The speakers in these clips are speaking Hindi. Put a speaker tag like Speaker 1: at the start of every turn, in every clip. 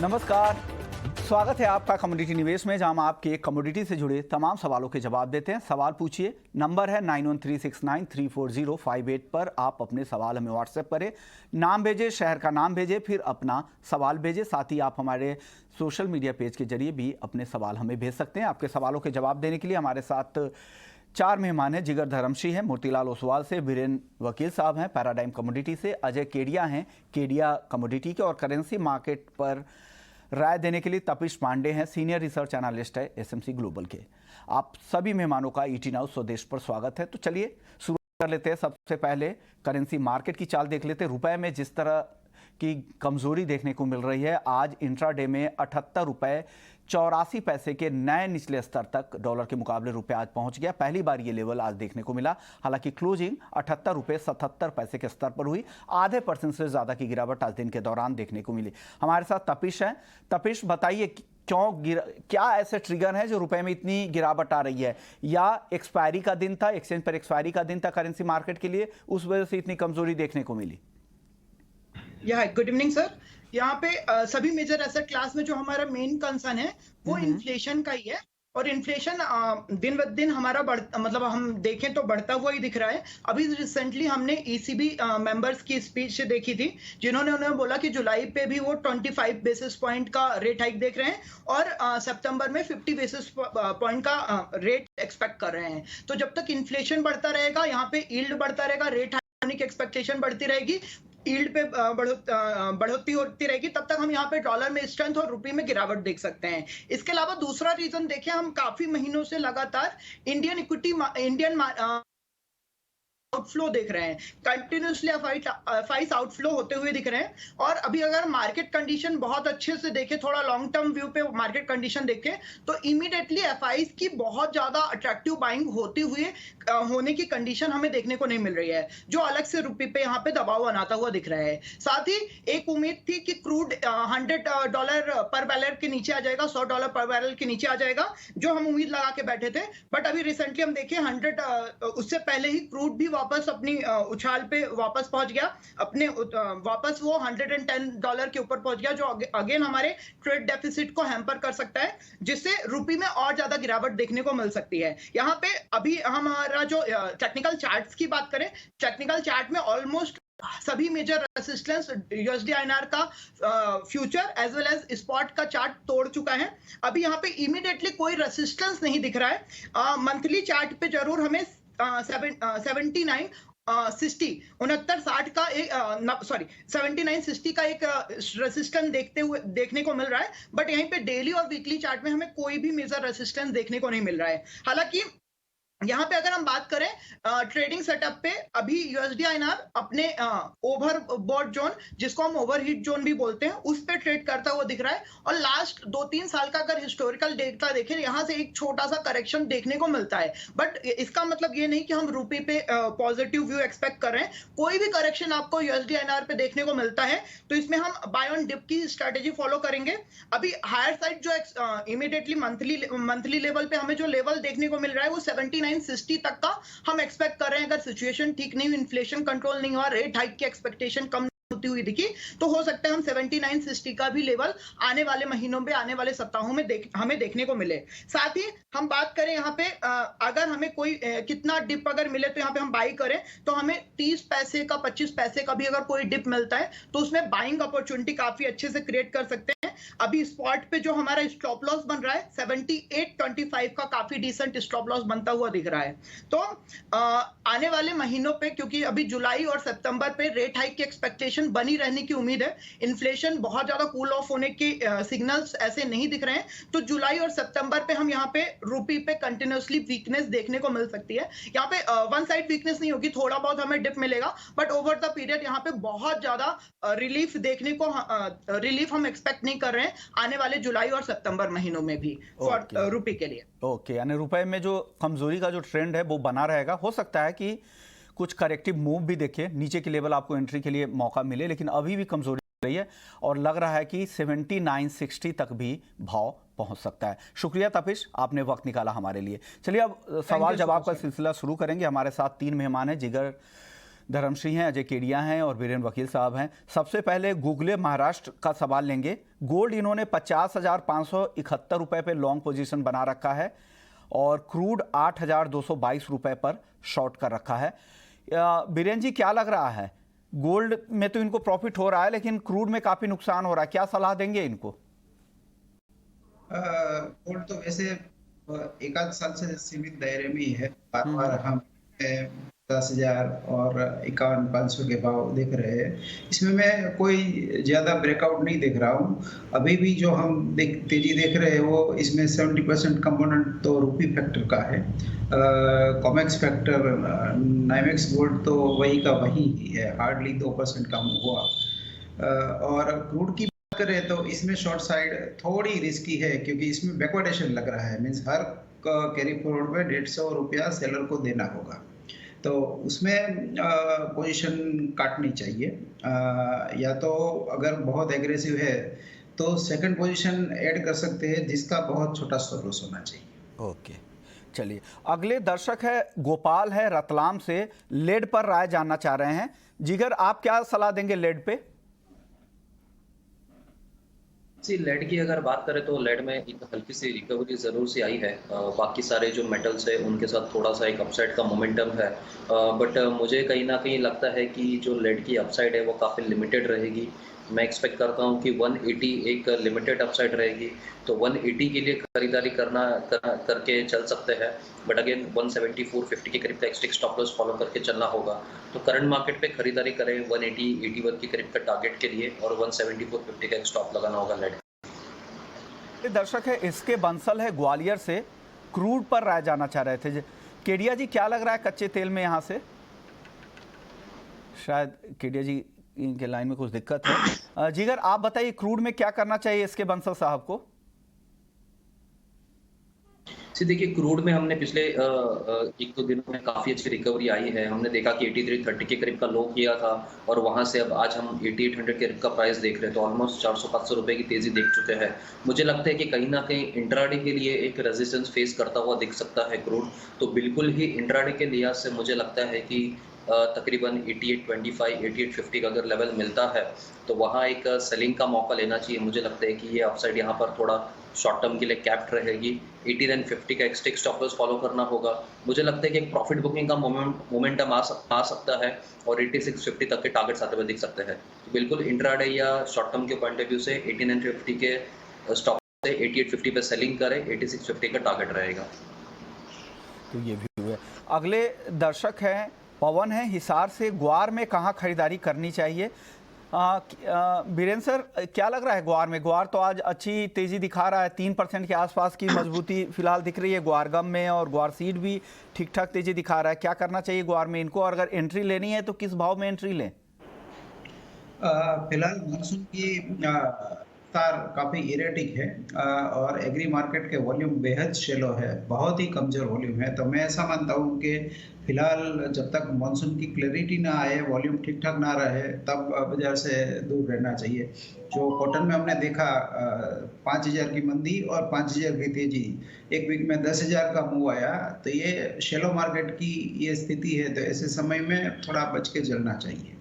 Speaker 1: नमस्कार, स्वागत है आपका कमोडिटी निवेश में, जहां हम आपके कमोडिटी से जुड़े तमाम सवालों के जवाब देते हैं। सवाल पूछिए, नंबर है 9136934058 पर आप अपने सवाल हमें व्हाट्सएप करें, नाम भेजें, शहर का नाम भेजें, फिर अपना सवाल भेजें। साथ ही आप हमारे सोशल मीडिया पेज के जरिए भी अपने सवाल हमें भेज सकते हैं। आपके सवालों के जवाब देने के लिए हमारे साथ 4 मेहमान हैं। जिगर धर्मशी हैं मोतीलाल ओसवाल से, वीरेंद्र वकील साहब हैं पैराडाइम कमोडिटी से, अजय केडिया हैं केडिया कमोडिटी के, और करेंसी मार्केट पर राय देने के लिए तपिश पांडे हैं, सीनियर रिसर्च एनालिस्ट है एसएमसी ग्लोबल के। आप सभी मेहमानों का ईटी नाउ स्वदेश पर स्वागत है। तो चलिए शुरू कर लेते हैं। सबसे पहले करेंसी मार्केट की चाल देख लेते हैं। रुपए में जिस तरह की कमजोरी देखने को मिल रही है, आज इंट्राडे में 78 रुपए 84 पैसे के नए निचले स्तर तक डॉलर के मुकाबले रुपए आज पहुंच गया। पहली बार ये लेवल आज देखने को मिला। हालांकि क्लोजिंग 78 रुपए 77 पैसे के स्तर पर हुई। आधे % से ज्यादा की गिरावट आज दिन के दौरान देखने को मिली। हमारे साथ तपिश है। तपिश, बताइए क्या ऐसे ट्रिगर हैं जो रुपए में इतनी गिरावट आ रही है, या एक्सपायरी का दिन था, एक्सचेंज पर एक्सपायरी का दिन था करेंसी मार्केट के लिए, उस वजह से इतनी कमजोरी देखने को मिली?
Speaker 2: Good evening sir. यहाँ पे सभी मेजर एसेट क्लास में जो हमारा मेन कंसर्न है वो इन्फ्लेशन का ही है, और इन्फ्लेशन दिन ब दिन हमारा मतलब हम देखें तो बढ़ता हुआ ही दिख रहा है। अभी रिसेंटली हमने ईसीबी मेंबर्स की स्पीच देखी थी, जिन्होंने उन्हें बोला कि जुलाई पे भी वो 25 बेसिस पॉइंट का रेट हाइक देख रहे हैं, और सितंबर में 50 बेसिस पॉइंट का रेट एक्सपेक्ट कर रहे हैं। तो जब तक इन्फ्लेशन बढ़ता रहेगा, यहाँ पे यील्ड बढ़ता रहेगा, रेट हाइक की एक्सपेक्टेशन बढ़ती रहेगी, यील्ड पे बढ़ोतरी होती रहेगी, तब तक हम यहाँ पे डॉलर में स्ट्रेंथ और रुपये में गिरावट देख सकते हैं। इसके अलावा दूसरा रीजन देखें, हम काफी महीनों से लगातार इंडियन आउटफ्लो देख रहे हैं, कंटिन्यूसली एफआईज आउटफ्लो होते हुए दिख रहे हैं। और अभी अगर मार्केट कंडीशन बहुत अच्छे से देखें, थोड़ा लॉन्ग टर्म व्यू पे मार्केट कंडीशन देखें, तो इमीडिएटली एफआईज की बहुत ज्यादा अट्रैक्टिव बाइंग होने की कंडीशन हमें देखने को नहीं मिल रही है, जो अलग से रुपये पे यहाँ पे दबाव बनाता हुआ दिख रहा है। साथ ही एक उम्मीद थी कि क्रूड $100 पर बैरल के नीचे आ जाएगा, $100 पर बैरल के नीचे आ जाएगा, जो हम उम्मीद लगा के बैठे थे। बट अभी रिसेंटली हम देखें 100 उससे पहले ही क्रूड भी वापस अपनी उछाल पे वापस पहुंच गया, वापस वो $110 के ऊपर पहुंच गया, जो अगेन हमारे ट्रेड डेफिसिट को हैम्पर कर सकता है, जिससे रुपये में और ज्यादा गिरावट देखने को मिल सकती है। यहाँ पे अभी हमारा जो टेक्निकल चार्ट्स की बात करें, टेक्निकल चार्ट में ऑलमोस्ट सभी मेजर रेसिस्टेंस यूएसडी आईएनआर का future as well as spot का चार्ट तोड़ चुका है। अभी यहाँ पे इमीडिएटली कोई रेसिस्टेंस नहीं दिख रहा है। मंथली चार्ट पे जरूर हमें 7960 का एक रेसिस्टेंस देखने को मिल रहा है, बट यहीं पे डेली और वीकली चार्ट में हमें कोई भी मेजर रेसिस्टेंस देखने को नहीं मिल रहा है। हालांकि यहाँ पे अगर हम बात करें ट्रेडिंग सेटअप पे, अभी यूएसडी आईएनआर अपने ओवरबॉट जोन, जिसको हम ओवरहीट जोन भी बोलते हैं, उस पे ट्रेड करता हुआ दिख रहा है। और लास्ट 2-3 साल का अगर हिस्टोरिकल डेटा देखें, यहाँ से एक छोटा सा करेक्शन देखने को मिलता है, बट इसका मतलब ये नहीं कि हम रुपये पे पॉजिटिव व्यू एक्सपेक्ट कर रहे हैं। कोई भी करेक्शन आपको यूएसडी आईएनआर पे देखने को मिलता है तो इसमें हम बाय ऑन डिप की स्ट्रेटेजी फॉलो करेंगे। अभी हायर साइड जो इमीडिएटली मंथली लेवल पे हमें जो लेवल देखने को मिल रहा है वो 7960 तक का हम एक्सपेक्ट कर रहे हैं। अगर सिचुएशन ठीक नहीं हुई, इन्फ्लेशन कंट्रोल नहीं हुआ, रेट हाइक की एक्सपेक्टेशन कम होती हुई दिखी, तो हो सकता है हम 7960 का भी लेवल आने वाले महीनों में, आने वाले सप्ताहों में हमें देखने को मिले। साथ ही हम बात करें यहाँ पे, अगर हमें कोई कितना डिप अगर मिले तो यहाँ पे हम बाई करें, तो हमें 30 पैसे का 25 पैसे का भी अगर कोई डिप मिलता है तो उसमें बाइंग अपॉर्चुनिटी काफी अच्छे से क्रिएट कर सकते हैं। अभी स्पॉट पे जो हमारा स्टॉप लॉस बन रहा है 78.25 का काफी डिसेंट स्टॉप लॉस बनता हुआ दिख रहा है। तो आने वाले महीनों पे, क्योंकि अभी जुलाई और सितंबर पे रेट हाइक की एक्सपेक्टेशन बनी रहने की उम्मीद है, इन्फ्लेशन बहुत ज्यादा कूल ऑफ होने के सिग्नल्स ऐसे नहीं दिख रहे हैं, तो जुलाई और सितंबर पे हम यहाँ पे रुपये पे कंटिन्यूसली वीकनेस देखने को मिल सकती है। यहाँ पे वन साइड वीकनेस नहीं होगी, थोड़ा बहुत हमें डिप मिलेगा, बट ओवर द पीरियड यहाँ पे बहुत ज्यादा रिलीफ देखने को रिलीफ हम एक्सपेक्ट नहीं कर रहे हैं आने वाले जुलाई और सितंबर महीनों में भी रुपये के लिए।
Speaker 1: ओके, यानी रुपए में जो कमजोरी का जो ट्रेंड है वो बना रहेगा। हो सकता है कि कुछ करेक्टिव मूव भी देखे, नीचे के लेवल आपको एंट्री के लिए मौका मिले, लेकिन अभी भी कमजोरी रही है और लग रहा है कि 7960 तक भी भाव पहुंच सकता है। शुक्रिया तपिश, आपने वक्त निकाला हमारे लिए। चलिए अब सवाल जवाब का सिलसिला शुरू करेंगे। हमारे साथ 3 मेहमान हैं। जिगर धर्मश्री हैं, अजय केडिया हैं और वीरेन वकील साहब हैं। सबसे पहले गूगले महाराष्ट्र का सवाल लेंगे। गोल्ड इन्होंने 50,571 रुपए पे लॉन्ग पोजीशन बना रखा है और क्रूड 8,222 रुपए पर शॉर्ट कर रखा है। वीरेन जी, क्या लग रहा है? गोल्ड में तो इनको प्रॉफिट हो रहा है लेकिन क्रूड में काफी नुकसान हो रहा है, क्या सलाह देंगे इनको?
Speaker 3: गोल्ड तो वैसे एक आध साल से सीमित दायरे में ही है। बार बार हम 10,000 और 51,500 के भाव देख रहे हैं। इसमें मैं कोई ज्यादा ब्रेकआउट नहीं देख रहा हूँ। अभी भी जो हम तेजी देख रहे हैं वो इसमें 70% कंपोनेंट तो रूपी फैक्टर का है। कॉमेक्स फैक्टर, नाइमेक्स गोल्ड तो वही का वही ही है, हार्डली 2% कम हुआ। और क्रूड की बात करें तो इसमें शॉर्ट साइड थोड़ी रिस्की है क्योंकि इसमें बैकवर्डेशन लग रहा है। मीन्स हर कैरी फॉरवर्ड में 150 रुपया सेलर को देना होगा, तो उसमें पोजीशन काटनी चाहिए। या तो अगर बहुत एग्रेसिव है तो सेकंड पोजीशन ऐड कर सकते हैं जिसका बहुत छोटा स्टॉप लॉस होना चाहिए।
Speaker 1: ओके, चलिए अगले दर्शक है गोपाल है रतलाम से, लेड पर राय जानना चाह रहे हैं। जिगर, आप क्या सलाह देंगे लेड पे?
Speaker 4: जी, लेड की अगर बात करें तो लेड में एक हल्की सी रिकवरी ज़रूर सी आई है। बाकी सारे जो मेटल्स है उनके साथ थोड़ा सा एक अपसाइड का मोमेंटम है, बट मुझे कहीं ना कहीं लगता है कि जो लेड की अपसाइड है वो काफ़ी लिमिटेड रहेगी। मैं एक्सपेक्ट करता हूं कि 180 एक लिमिटेड अपसाइड रहेगी, तो 180 के लिए खरीदारी करके चल सकते हैं। बट अगेन 174.50 के करीब का स्टिक स्टॉप लॉस फॉलो करके चलना होगा। तो करंट मार्केट पे खरीदारी करें 180, 81 के करीब का टारगेट के लिए, और 174.50 का एक स्टॉप लगाना होगा लेड।
Speaker 1: दर्शक है इसके बंसल है ग्वालियर से, क्रूड पर राय जानना चाह रहे थे। केडिया जी, क्या लग रहा है कच्चे तेल में यहाँ से? शायद केडिया जी इनके लाइन में कुछ दिक्कत है। जिगर, आप बताइए क्रूड में क्या करना चाहिए इसके बंसल साहब को?
Speaker 4: जी देखिए, क्रूड में हमने पिछले एक दो दिनों में काफ़ी अच्छी रिकवरी आई है। हमने देखा कि 83.30 के करीब का लो किया था और वहां से अब आज हम 8800 के करीब का प्राइस देख रहे हैं, तो ऑलमोस्ट 400-500 रुपए की तेजी देख चुके हैं। मुझे लगता है कि कहीं ना कहीं इंट्राडे के लिए एक रेजिस्टेंस फेस करता हुआ दिख सकता है क्रूड। तो बिल्कुल ही इंट्राडे के लिहाज से मुझे लगता है कि तकरीबन 88.25, 88.50 का अगर लेवल मिलता है तो वहाँ एक सेलिंग का मौका लेना चाहिए। मुझे लगता है कि ये अपसाइड यहाँ पर थोड़ा शॉर्ट टर्म के लिए कैप्ड रहेगी। 89.50 का एक स्टिक स्टॉप लॉस फॉलो करना होगा। मुझे लगता है कि एक प्रॉफिट बुकिंग का मोमेंटम आ सकता है और 86.50 तक के टारगेट्स आते हुए दिख सकते हैं। तो बिल्कुल इंट्राडे या शॉर्ट टर्म के पॉइंट ऑफ व्यू से 89.50 के स्टॉप से 88.50 पे सेलिंग करें, 86.50 का टारगेट रहेगा।
Speaker 1: तो ये भी है। अगले दर्शक हैं पवन है हिसार से, ग्वार में कहाँ खरीदारी करनी चाहिए? बीरेन सर, क्या लग रहा है ग्वार में? ग्वार तो आज अच्छी तेजी दिखा रहा है, 3% के आसपास की मजबूती फिलहाल दिख रही है ग्वार गम में, और ग्वार सीड भी ठीक ठाक तेजी दिखा रहा है। क्या करना चाहिए ग्वार में इनको, और अगर एंट्री लेनी है तो किस भाव में एंट्री लें?
Speaker 3: फिलहाल मानसून की तार काफी इरेटिक है और एग्री मार्केट के वॉल्यूम बेहद शेलो है, बहुत ही कमजोर वॉल्यूम है। तो मैं ऐसा मानता हूँ कि फिलहाल जब तक मानसून की क्लैरिटी ना आए, वॉल्यूम ठीक ठाक ना रहे, तब बाजार से दूर रहना चाहिए। जो कॉटन में हमने देखा 5,000 की मंदी और 5,000 की तेजी, एक वीक में 10,000 का मूव आया, तो ये शेलो मार्केट की ये स्थिति है। तो ऐसे समय में थोड़ा बच के चलना चाहिए।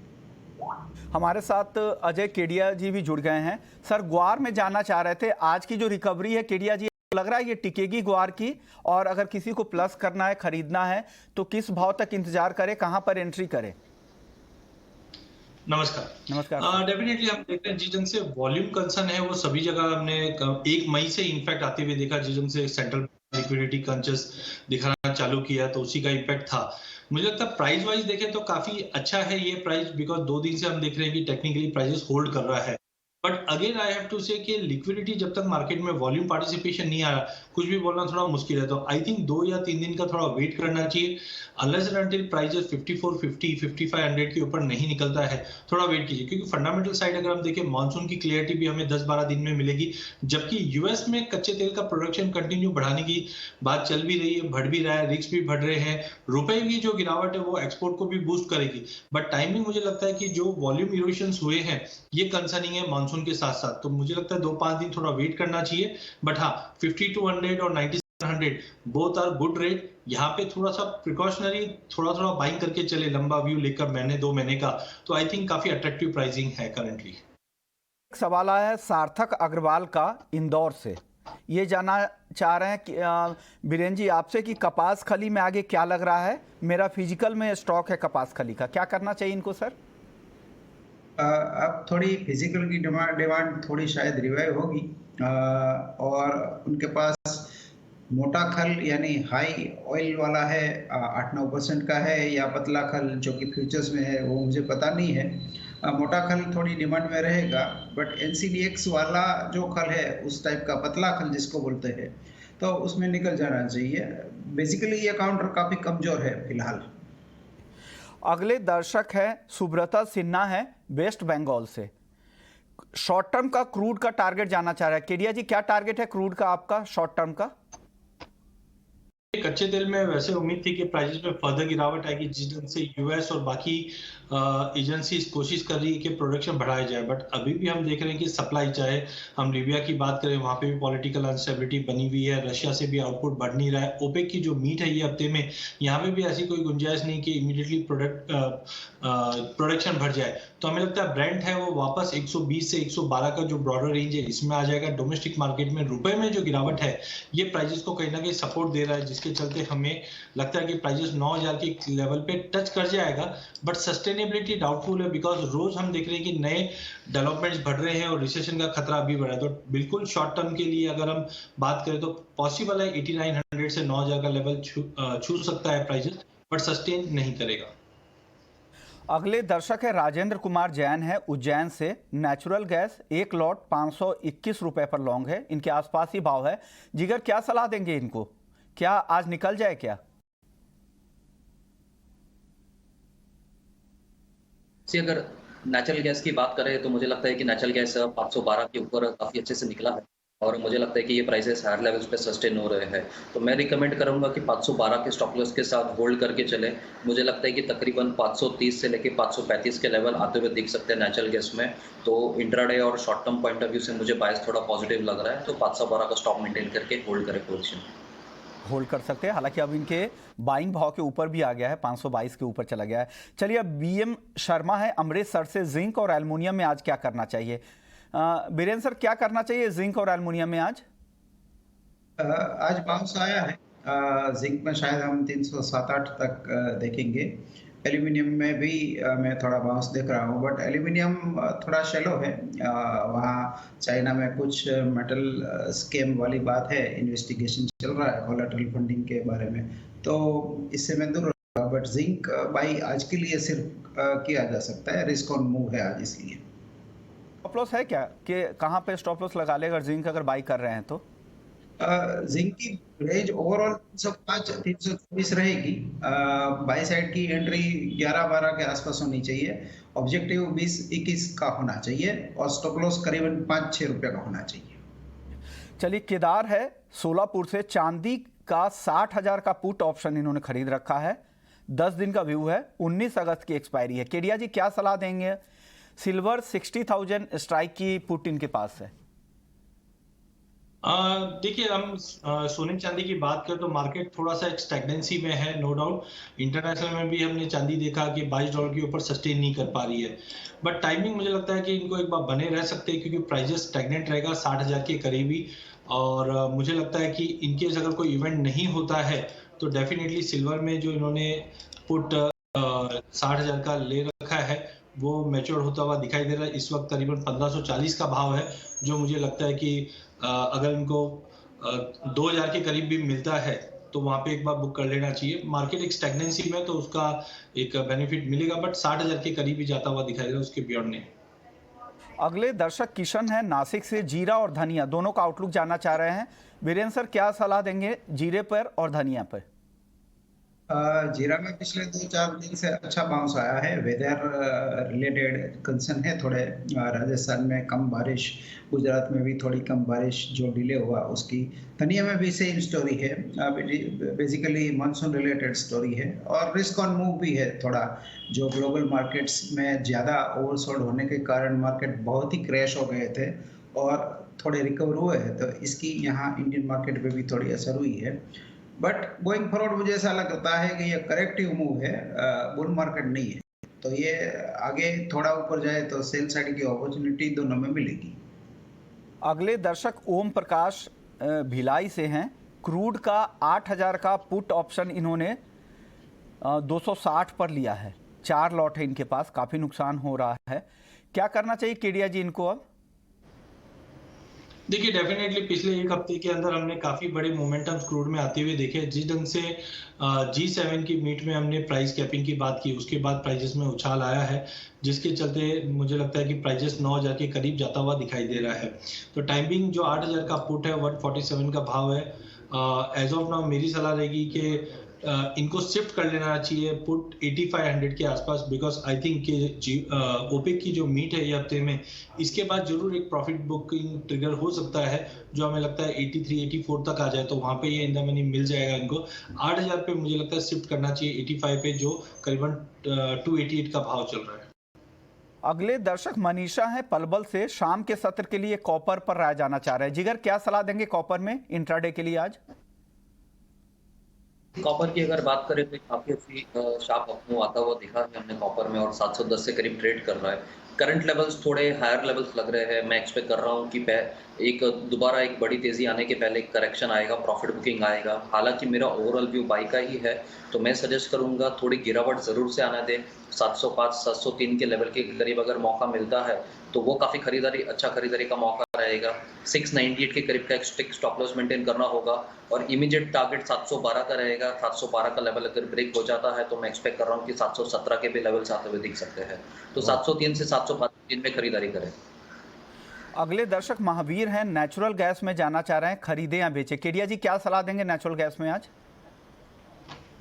Speaker 1: हमारे साथ अजय केडिया जी भी जुड़ गए हैं। सर, ग्वार में जानना चाह रहे थे, आज की जो रिकवरी है केडिया जी, लग रहा है ये टिकेगी ग्वार की, और अगर किसी को प्लस करना है, खरीदना है, तो किस भाव तक इंतजार करे, कहां पर एंट्री करे?
Speaker 5: नमस्कार। डेफिनेटली हम देखते हैं जिस ढंग से वॉल्यूम कंसर्न है वो सभी जगह हमने 1 मई से इनफैक्ट आते हुए देखा। जिस ढंग से सेंट्रल लिक्विडिटी कॉन्शियस दिखाना चालू किया तो उसी का इम्पैक्ट था। मुझे लगता है प्राइस वाइज देखें तो काफी अच्छा है ये प्राइस, बिकॉज 2 दिन से हम देख रहे हैं कि टेक्निकली प्राइसेस होल्ड कर रहा है। But again I have to say कि लिक्विडिटी जब तक मार्केट में वॉल्यूम पार्टिसिपेशन नहीं आ रहा, कुछ भी बोलना थोड़ा मुश्किल है। तो आई थिंक 2 या 3 दिन का थोड़ा वेट करना चाहिए। अनलेस एंड अनटिल प्राइसेस 5450, 5500 के ऊपर नहीं निकलता है, थोड़ा वेट कीजिए। क्योंकि फंडामेंटल साइड अगर हम देखें, मानसून की क्लियरिटी भी हमें 10-12 दिन में मिलेगी, जबकि यूएस में कच्चे तेल का प्रोडक्शन कंटिन्यू बढ़ाने की बात चल भी रही है, बढ़ भी रहा है, रिस्क भी बढ़ रहे हैं। रुपए की जो गिरावट है वो एक्सपोर्ट को भी बूस्ट करेगी। बट टाइमिंग मुझे लगता है कि जो वॉल्यूम इरोशंस हुए हैं ये कंसर्निंग है मानसून के साथ साथ। तो मुझे लगता है 2-5 दिन थोड़ा वेट करना चाहिए। बट हाँ, 5200 और 90 100 बोथ आर गुड रेट। यहाँ पे थोड़ा सा प्रिकॉशनरी थोड़ा बाइंग करके चले, लंबा व्यू लेकर महीने 2 महीने का, तो आई थिंक काफी अट्रैक्टिव प्राइसिंग है करंटली।
Speaker 1: एक सवाल आया है सार्थक अग्रवाल का इंदौर से। ये जानना चाह रहे हैं कि बीरेन जी आपसे कि कपास खली में आगे क्या लग रहा है। मेरा फिजिकल में स्टॉक है कपास खली का, क्या करना चाहिए इनको सर?
Speaker 3: अब थोड़ी फिजिकल की डिमांड थोड़ी शायद रिवाइव होगी, और उनके पास मोटा खल यानी हाई ऑयल वाला है 8-9% का है, या पतला खल जो कि फ्यूचर्स में है वो मुझे पता नहीं है। मोटा खल थोड़ी डिमांड में रहेगा, बट NCDX वाला जो खल है उस टाइप का पतला खल जिसको बोलते हैं, तो उसमें निकल जाना चाहिए। बेसिकली ये काउंटर काफी कमजोर है फिलहाल।
Speaker 1: अगले दर्शक है सुब्रता सिन्हा है वेस्ट बंगाल से। शॉर्ट टर्म का क्रूड का टारगेट जानना चाह रहा है। केडिया जी क्या टारगेट है क्रूड का आपका शॉर्ट टर्म का?
Speaker 5: कच्चे तेल में वैसे उम्मीद थी कि प्राइसेस में फर्दर गिरावट आएगी, जिस ढंग से यूएस और बाकी एजेंसीज कोशिश कर रही है कि प्रोडक्शन बढ़ाया जाए, बट अभी भी हम देख रहे हैं कि सप्लाई, चाहे हम लीबिया की बात करें वहां पे भी पॉलिटिकल अनस्टेबिलिटी बनी हुई है, रशिया से भी आउटपुट बढ़ नहीं रहा है, ओपेक की जो मीट है ये हफ्ते में, यहाँ पे भी ऐसी कोई गुंजाइश नहीं कि इमीडिएटली प्रोडक्शन बढ़ जाए। तो हमें लगता है ब्रेंट है वो वापस 120 से 112 का जो ब्रॉडर रेंज है इसमें आ जाएगा। डोमेस्टिक मार्केट में रुपए में जो गिरावट है ये प्राइसेस को कहीं ना कहीं सपोर्ट दे रहा है, जिसके चलते हमें लगता है कि प्राइसेस 9000 के लेवल पे टच कर जाएगा, बट सस्टेनेबिलिटी डाउटफुल है, बिकॉज रोज हम देख रहे हैं कि नए डेवलपमेंट्स बढ़ रहे हैं और रिसेशन का खतरा अभी बढ़ा है। तो बिल्कुल शॉर्ट टर्म के लिए अगर हम बात करें तो पॉसिबल है 8900 से 9000 का लेवल छू सकता है प्राइसेस, बट सस्टेन नहीं करेगा।
Speaker 1: अगले दर्शक है राजेंद्र कुमार जैन है उज्जैन से। नेचुरल गैस एक लॉट 521 रुपए पर लॉन्ग है, इनके आसपास ही भाव है। जिगर क्या सलाह देंगे इनको, क्या आज निकल जाए क्या?
Speaker 4: अगर नेचुरल गैस की बात करें तो मुझे लगता है कि नेचुरल गैस 512 के ऊपर काफी अच्छे से निकला है और मुझे लगता है कि ये प्राइसेस हायर लेवल्स पे सस्टेन हो रहे हैं। तो मैं रिकमेंड करूंगा कि 512 के स्टॉप लॉस के साथ होल्ड करके चले। मुझे लगता है कि तकरीबन 530 से लेके 535 के लेवल आते हुए दिख सकते हैं नेचुरल गैस में। तो इंट्राडे और short term point of view से मुझे बायस थोड़ा पॉजिटिव लग रहा है, तो 512 का स्टॉप मेंटेन करके होल्ड करें पोजीशन।
Speaker 1: होल्ड कर सकते हैं, हालांकि अब इनके बाइंग भाव के ऊपर भी आ गया है, 522 के ऊपर चला गया है। चलिए अब BM शर्मा है अमृतसर से। जिंक और एल्युमिनियम में आज क्या करना चाहिए? बीरेन सर क्या करना चाहिए जिंक और एल्युमिनियम में आज?
Speaker 3: आज बाउंस आया है। जिंक में शायद हम 307-8 तक देखेंगे। एल्यूमिनियम में भी मैं थोड़ा बाउंस देख रहा हूँ, बट एल्यूमिनियम थोड़ा शेलो है। वहाँ चाइना में कुछ मेटल स्कैम वाली बात है, इन्वेस्टिगेशन चल रहा है कोलैटरल फंडिंग के बारे में, तो इससे मैं दूर रहूँगा। बट जिंक बाई आज के लिए सिर्फ किया जा सकता है, रिस्क ऑन मूव है आज इसलिए।
Speaker 1: स्टॉप लॉस है क्या कि कहाँ पे स्टॉप लॉस लगा ले अगर जिंक अगर बाई कर रहे हैं तो?
Speaker 3: जिंक की रेंज ओवरऑल 305-324 रहेगी। बाई साइड की एंट्री 11-12 के आसपास होनी चाहिए। ऑब्जेक्टिव 20-21 का होना चाहिए और स्टॉप लॉस करीबन 5-6 रुपए का होना चाहिए।
Speaker 1: चलिए केदार है सोलापुर से। चांदी का 60,000 का पुट ऑप्शन इन्होंने खरीद रखा है, 10 दिन का व्यू है, 19 अगस्त की एक्सपायरी है। केडिया जी क्या सलाह देंगे? सिल्वर 60,000 स्ट्राइक की पुट इनके पास है।
Speaker 5: देखिए हम सोने चांदी की बात करें तो मार्केट थोड़ा सा एक स्टैग्नेंसी में है, नो डाउट। इंटरनेशनल में भी हमने चांदी देखा कि $22 के ऊपर सस्टेन नहीं कर पा रही है, बट टाइमिंग मुझे लगता है कि इनको एक बार बने रह सकते हैं क्योंकि प्राइजेस स्टैग्नेंट रहेगा 60,000 के करीबी। और मुझे लगता है कि इनकेस अगर कोई इवेंट नहीं होता है तो डेफिनेटली सिल्वर में जो इन्होंने पुट 60,000 का ले रखा है वो मैच्योर होता हुआ दिखाई दे रहा है। इस वक्त करीबन 1540 का भाव है, जो मुझे लगता है कि अगर इनको 2000 के करीब भी मिलता है तो वहां पे एक बार बुक कर लेना चाहिए। मार्केट एक स्टैग्नेंसी में तो उसका एक बेनिफिट मिलेगा, बट 60,000 के करीब ही जाता हुआ दिखाई दे रहा है, उसके बियॉन्ड नहीं।
Speaker 1: अगले दर्शक किशन है नासिक से। जीरा और धनिया दोनों का आउटलुक जानना चाह रहे हैं। वीरेंद्र सर क्या सलाह देंगे जीरे पर और धनिया पर?
Speaker 3: जीरा में पिछले 2-4 दिन से अच्छा बाउंस आया है। वेदर रिलेटेड कंसर्न है थोड़े। राजस्थान में कम बारिश, गुजरात में भी थोड़ी कम बारिश जो डिले हुआ उसकी। धनिया में भी सेम स्टोरी है, बेसिकली मानसून रिलेटेड स्टोरी है और रिस्क ऑन मूव भी है थोड़ा। जो ग्लोबल मार्केट्स में ज़्यादा ओवरसोल्ड होने के कारण मार्केट बहुत ही क्रैश हो गए थे और थोड़े रिकवर हुए हैं, तो इसकी यहाँ इंडियन मार्केट पे भी थोड़ी असर हुई है। बट गोइंग फॉरवर्ड मुझे ऐसा लगता है कि ये करेक्टिव मूव है, बुल मार्केट नहीं है। तो ये आगे थोड़ा ऊपर जाए तो सेल साइड की अपॉर्चुनिटी दोनों में मिलेगी।
Speaker 1: अगले दर्शक ओम प्रकाश भिलाई से हैं। क्रूड का 8000 का पुट ऑप्शन इन्होंने 260 पर लिया है। 4 लॉट है इनके पास, काफ़ी नुकसान हो रहा है। क्या करना चाहिए केडिया जी इनको अब?
Speaker 5: देखिए डेफिनेटली पिछले एक हफ्ते के अंदर हमने काफी बड़े मोमेंटम क्रूड में आते हुए देखे। जिस ढंग से G7 की मीट में हमने प्राइस कैपिंग की बात की, उसके बाद प्राइजेस में उछाल आया है, जिसके चलते मुझे लगता है कि प्राइजेस 9000 के करीब जाता हुआ दिखाई दे रहा है। तो टाइमिंग जो 8000 का पुट है 147 का भाव है, एज ऑफ नाउ मेरी सलाह रहेगी कि इनको शिफ्ट कर लेना चाहिए पुट 8500 के आसपास, बिकॉज आई थिंक कि ओपेक की जो मीट है ये हफ्ते में, इसके बाद जरूर एक प्रॉफिट बुकिंग ट्रिगर हो सकता है, जो हमें लगता है 83-84 तक आ जाए तो वहां पे ये इन द मनी मिल जाएगा इनको। 8000 पे मुझे लगता है शिफ्ट करना चाहिए 85 पे, जो करीबन 288 का भाव चल रहा है।
Speaker 1: अगले दर्शक मनीषा है पलवल से। शाम के सत्र के लिए कॉपर पर राय जाना चाह रहे हैं। जिगर, क्या सलाह देंगे कॉपर में इंट्राडे के लिए आज?
Speaker 4: कॉपर की अगर बात करें तो काफी अच्छी शार्प अपमूव आता हुआ दिखा है हमने कॉपर में, और 710 से करीब ट्रेड कर रहा है। करंट लेवल्स थोड़े हायर लेवल्स लग रहे हैं। मैं एक्सपेक्ट कर रहा हूँ कि दोबारा एक बड़ी तेजी आने के पहले एक करेक्शन आएगा, प्रॉफिट बुकिंग आएगा। हालांकि मेरा ओवरऑल व्यू बाई का ही है, तो मैं सजेस्ट करूंगा थोड़ी गिरावट जरूर से आना दे। 705-703 के लेवल के करीब अगर मौका मिलता है तो वो काफी अच्छा खरीदारी का मौका रहेगा। 698 के करीब का एक स्टिक स्टॉप लॉस मेंटेन करना होगा, और इमीडिएट टारगेट 712 का रहेगा। 712 का लेवल अगर ब्रेक हो जाता है तो मैं एक्सपेक्ट कर रहा हूँ कि 717 के भी लेवल्स आते हुए दिख सकते हैं। तो 703 से 705 में खरीदारी करें।
Speaker 1: अगले दर्शक महावीर हैं, नेचुरल गैस में जाना चाह रहे हैं, खरीदे या बेचे? केडिया जी क्या सलाह देंगे नेचुरल गैस में आज?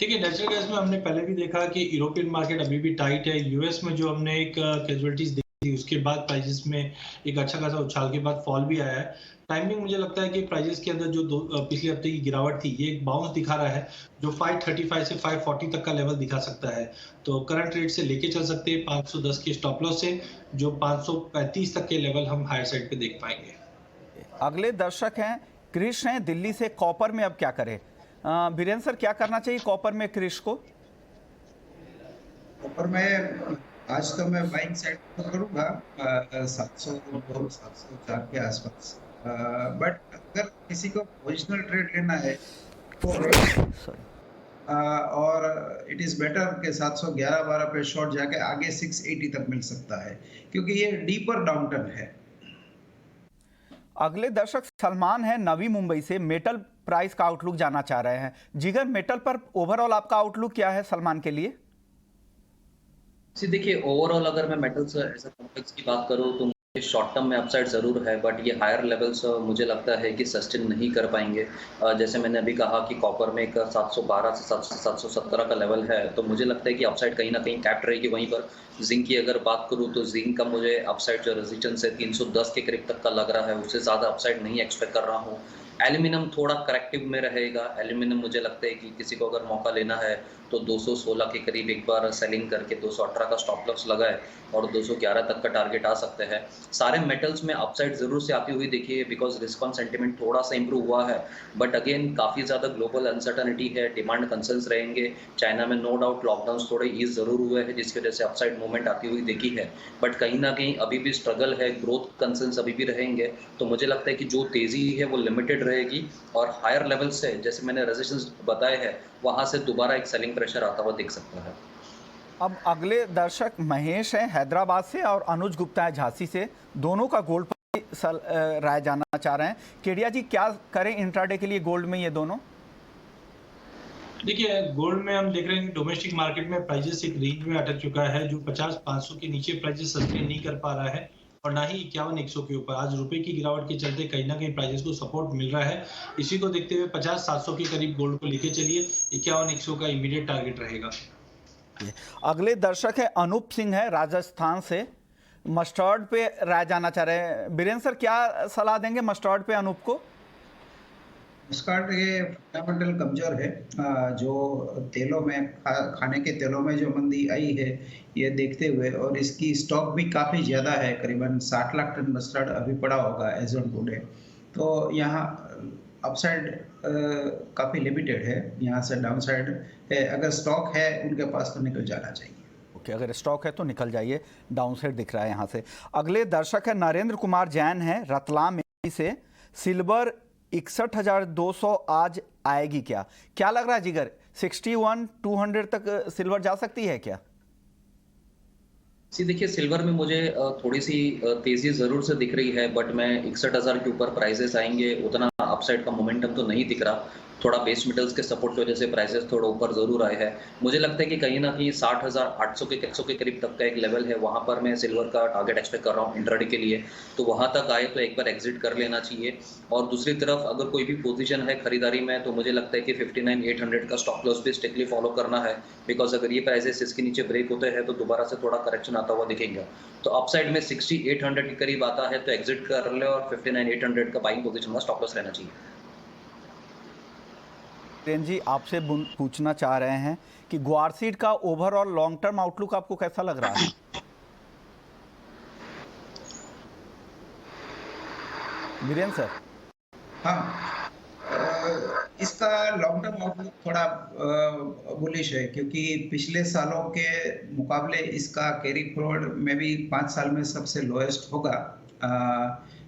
Speaker 5: देखिए नेचुरल गैस में हमने पहले भी देखा कि यूरोपियन मार्केट अभी भी टाइट है। यूएस में जो हमने एक कैजुअलिटीज देखी थी, उसके बाद प्राइसेस में एक अच्छा खासा उछाल के बाद फॉल भी आया है। टाइमिंग मुझे लगता है कि प्राइसेस के अंदर जो पिछले हफ्ते की गिरावट थी, ये एक बाउंस दिखा रहा है, जो 535 से 540 तक का लेवल दिखा सकता है। तो करंट रेट से लेके चल सकते हैं 510 के स्टॉप लॉस से, जो 535 तक के लेवल हम हायर साइड पे देख पाएंगे।
Speaker 1: अगले दर्शक हैं क्रिश हैं दिल्ली से। कॉपर में अब क्या करें? बीरेन सर, क्या करना चाहिए कॉपर में क्रिश को?
Speaker 3: कॉपर में आज तो मैं बाइंग साइड करूंगा 702-704 के आसपास। बट अगर किसी को पोजिशनल ट्रेड लेना है तो और इट इज बेटर कि 711-12 पे शॉर्ट जाके आगे 680 तक मिल सकता है, क्योंकि ये डीपर डाउनटर्न है।
Speaker 1: अगले दर्शक सलमान है नवी मुंबई से। मेटल प्राइस का आउटलुक जानना चाह रहे हैं। जिगर, मेटल पर ओवरऑल आपका आउटलुक क्या है सलमान के लिए?
Speaker 4: देखिए ओवरऑल अगर मैं मेटल्स एज अ कॉम्प्लेक्स की बात करूँ तो शॉर्ट टर्म में अपसाइड ज़रूर है, बट ये हायर लेवल्स मुझे लगता है कि सस्टेन नहीं कर पाएंगे। जैसे मैंने अभी कहा कि कॉपर में एक 712 से 717 का लेवल है, तो मुझे लगता है कि अपसाइड कहीं ना कहीं कैप्ट रहेगी वहीं पर। जिंक की अगर बात करूँ तो जिंक का मुझे अपसाइड जो रेजिस्टेंस है 310 के करीब तक का लग रहा है, उससे ज़्यादा अपसाइड नहीं एक्सपेक्ट कर रहा हूँ। एल्यूमिनियम थोड़ा करेक्टिव में रहेगा। एल्यूमिनियम मुझे लगता है कि किसी को अगर मौका लेना है तो 216 के करीब एक बार सेलिंग करके 218 का स्टॉप लॉस लगाए और 211 तक का टारगेट आ सकते हैं। सारे मेटल्स में अपसाइड जरूर से आती हुई देखिए, बिकॉज रिस्क ऑन सेंटिमेंट थोड़ा सा इंप्रूव हुआ है, बट अगेन काफ़ी ज़्यादा ग्लोबल अनसर्टनिटी है, डिमांड कंसर्न्स रहेंगे। चाइना में नो डाउट लॉकडाउन थोड़े ईज जरूर हुए हैं, जिसकी वजह से अपसाइड मूवमेंट आती हुई देखी है, बट कहीं ना कहीं अभी भी स्ट्रगल है, ग्रोथ कंसर्न्स अभी भी रहेंगे। तो मुझे लगता है कि जो तेजी है वो लिमिटेड रहेगी, और हायर लेवल से जैसे मैंने रेजिस्टेंस बताए हैं वहां से दोबारा एक सेलिंग प्रेशर आता हुआ दिख सकता है।
Speaker 1: अब अगले दर्शक महेश हैं हैदराबाद से और अनुज गुप्ता है झांसी से। दोनों का गोल्ड पर राय जानना चाह रहे हैं। केडिया जी क्या करें इंट्राडे के लिए गोल्ड में ये दोनों?
Speaker 5: देखिए गोल्ड में हम देख रहे हैं डोमेस्टिक मार्केट में प्राइसेस एक रेंज में अटक चुका है, जो 50-500 के नीचे प्राइसेस सस्टेन नहीं कर पा रहा है, और ना ही 51-100 के ऊपर। आज रुपए की गिरावट के चलते कहीं ना कहीं प्राइसेस को सपोर्ट मिल रहा है। इसी को देखते हुए 50-700 के करीब गोल्ड को लेके चलिए, 51-100 का इमीडिएट टारगेट रहेगा।
Speaker 1: अगले दर्शक है अनूप सिंह है राजस्थान से। मस्टर्ड पे राय जानना चाह रहे हैं। बीरेन सर क्या सलाह देंगे मस्टर्ड पे अनूप को?
Speaker 3: उसका ये फंडामेंटल कमजोर है। जो तेलों में खाने के तेलों में जो मंदी आई है ये देखते हुए, और इसकी स्टॉक भी काफ़ी ज़्यादा है, करीबन 60 लाख टन मस्टर्ड अभी पड़ा होगा एज ऑन टुडे। तो यहाँ अपसाइड काफ़ी लिमिटेड है, यहाँ से डाउनसाइड है। अगर स्टॉक है उनके पास तो निकल जाना चाहिए।
Speaker 1: ओके, अगर स्टॉक है तो निकल जाइए, डाउन साइड दिख रहा है यहाँ से। अगले दर्शक है नरेंद्र कुमार जैन है रतलाम से। सिल्वर 61,200 आज आएगी क्या? क्या लग रहा है जिगर, 61,200 तक सिल्वर जा सकती है क्या?
Speaker 4: देखिए सिल्वर में मुझे थोड़ी सी तेजी जरूर से दिख रही है, बट मैं 61,000 के ऊपर प्राइसेस आएंगे उतना अपसाइड का मोमेंटम तो नहीं दिख रहा। थोड़ा बेस मेटल्स के सपोर्ट की वजह से प्राइसेस थोड़ा ऊपर जरूर आए हैं। मुझे लगता है कि कहीं ना कहीं 60,800 के करीब तक का एक लेवल है, वहां पर मैं सिल्वर का टारगेट एक्सपेक्ट कर रहा हूँ इंट्राडे के लिए। तो वहां तक आए तो एक बार एग्जिट कर लेना चाहिए। और दूसरी तरफ अगर कोई भी पोजीशन है खरीदारी में तो मुझे लगता है कि 59,800 का स्टॉप लॉस भी स्ट्रिक्टली फॉलो करना है, बिकॉज अगर ये प्राइसेस इसके नीचे ब्रेक होते हैं तो दोबारा से थोड़ा करेक्शन आता हुआ दिखेगा। तो अपसाइड में 60,800 के करीब आता है तो एग्जिट कर ले, और 59,800 का बाइंग पोजीशन का स्टॉप लॉस रहना चाहिए।
Speaker 1: जी आपसे पूछना चाह रहे हैं कि ग्वारसीड का ओवरऑल लॉन्ग टर्म आउटलुक आपको कैसा लग रहा है? वीरेंद्र सर।
Speaker 3: हाँ, इसका लॉन्ग टर्म आउटलुक थोड़ा बुलिश है, क्योंकि पिछले सालों के मुकाबले इसका कैरी फॉरवर्ड में भी 5 साल में सबसे लोएस्ट होगा।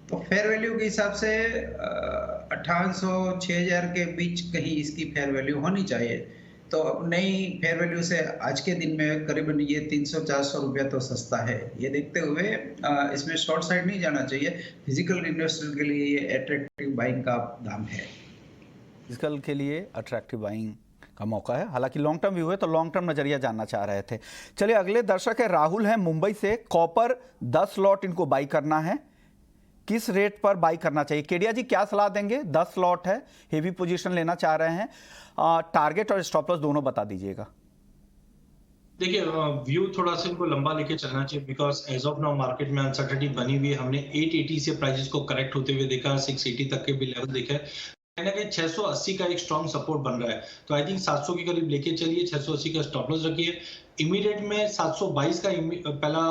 Speaker 3: तो फेयर वैल्यू के हिसाब से 5800-6000 के बीच कहीं इसकी फेयर वैल्यू होनी चाहिए। तो नई फेयर वैल्यू से आज के दिन में करीबन ये 300-400 रुपया तो सस्ता है। ये देखते हुए इसमें शॉर्ट साइड नहीं जाना चाहिए। फिजिकल इन्वेस्टर के लिए ये अट्रैक्टिव बाइंग का दाम है।
Speaker 1: फिजिकल के लिए अट्रैक्टिव बाइंग का मौका है। हालांकि लॉन्ग टर्म व्यू है तो लॉन्ग टर्म नजरिया जानना चाह रहे थे। चलिए अगले दर्शक है राहुल है मुंबई से। कॉपर 10 लॉट इनको बाई करना है, किस रेट पर बाई करना चाहिए? केडिया जी क्या सलाह देंगे? 10 लॉट है, हेवी पोजीशन लेना चाह रहे हैं, टारगेट और स्टॉप लॉस दोनों बता दीजिएगा।
Speaker 5: देखिए व्यू थोड़ा सा इनको लंबा लेके चलना चाहिए, because as of now market में अनसर्टेनिटी बनी हुई है। हमने 880 से प्राइसेस को करेक्ट होते हुए देखा, 680 तक के भी लेवल देखा है। कहीं ना कहीं 680 का एक स्ट्रॉन्ग सपोर्ट बन रहा है, तो आई थिंक 700 के करीब लेके चलिए, 680 का स्टॉप लॉस रखिए। इमीडिएट में 722 का पहला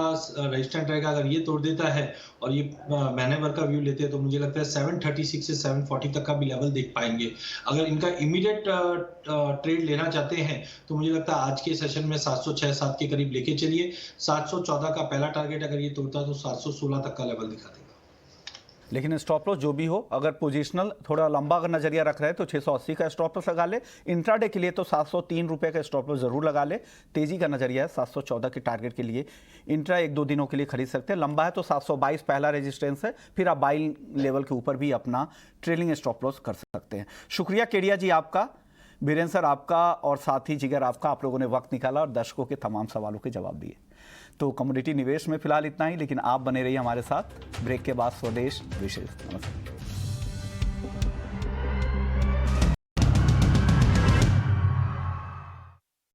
Speaker 5: रेजिस्टेंस रहेगा, अगर ये तोड़ देता है और ये महीने भर का व्यू लेते हैं तो मुझे लगता है 736 से 740 तक का भी लेवल देख पाएंगे। अगर इनका इमीडिएट ट्रेड लेना चाहते हैं तो मुझे लगता है आज के सेशन में 706-7 के करीब लेके चलिए। 714 का पहला टारगेट अगर ये तोड़ता है तो 716 तक का लेवल दिखा देगा।
Speaker 1: लेकिन स्टॉप लॉस जो भी हो, अगर पोजीशनल थोड़ा लंबा अगर नजरिया रख रहे हैं तो 680 का स्टॉप लॉस लगा ले। इंट्राडे के लिए तो 703 रुपये का स्टॉप लॉस जरूर लगा ले। तेजी का नजरिया है 714 के टारगेट के लिए। इंट्रा 1-2 दिनों के लिए खरीद सकते हैं। लंबा है तो 722 पहला रेजिस्टेंस है, फिर आप बाइंग लेवल के ऊपर भी अपना ट्रेलिंग स्टॉप लॉस कर सकते हैं। शुक्रिया केडिया जी आपका, बीरेंद्र सर आपका, और साथ ही जिगर आपका। आप लोगों ने वक्त निकाला और दर्शकों के तमाम सवालों के जवाब दिए। तो कमोडिटी निवेश में फिलहाल इतना ही, लेकिन आप बने रहिए हमारे साथ। ब्रेक के बाद स्वदेश विशेष। नमस्कार।